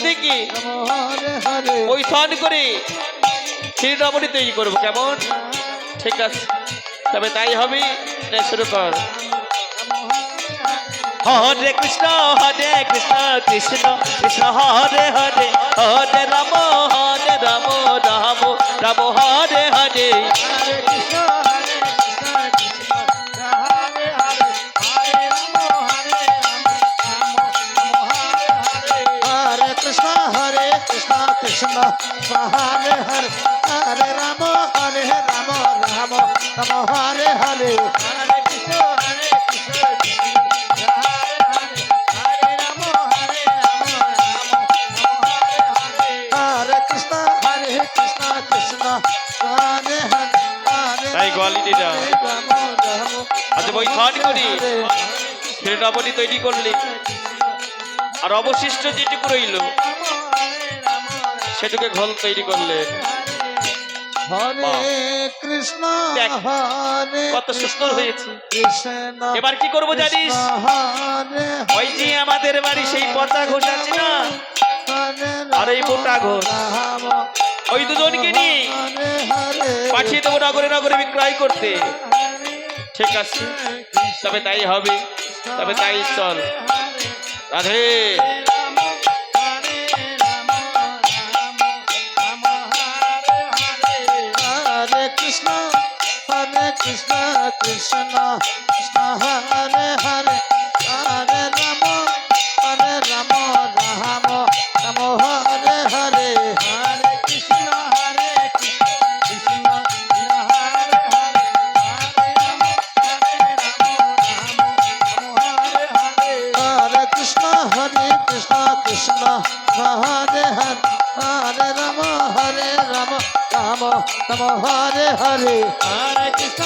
থেকে পৈথন করে ক্ষীররমণী তৈরি করবো, কেমন? ঠিক আছে, তবে তাই হবে। শুরু কর। হরে কৃষ্ণ কৃষ্ণ কৃষ্ণ হরে হরে, হরে রাম রাম রাম হরে হরে। কৃষ্ণ হরে হরে, হরে রাম রাম রাম হরে হরে। হরে কৃষ্ণ কৃষ্ণ হরে হরে, তাই কোয়ালিটিটা আজ বই খান করি ক্ষীররমণী তৈরি করলি, আর অবশিষ্ট যেটুকু রইল সেটুকে ঘোল তৈরি করলে। হরে কৃষ্ণ হরে কত সুন্দর হয়েছে। কৃষ্ণ এবার কি করবো জানিস? হরে ওই যে আমাদের বাড়ি সেই পচা ঘোষ আছে না, আর এই মোটা ঘোষ, ওই দুজনকে নিয়ে পাঠিয়ে দেবো নগরে নগরে বিক্রয় করতে। ঠিক আছে, তবে তাই হবে, তবে তাই চল। রাধে। কৃষ্ণ কৃষ্ণ কৃষ্ণ হরে হরে, হরে রাম রাম রাম হরে হরে। হরে কৃষ্ণ কৃষ্ণ হরে হরে, হরে রাম হরে হরে। হরে কৃষ্ণ কৃষ্ণ হরে হরে, হরে রাম রাম রাম হরে হরে। হরে কৃষ্ণ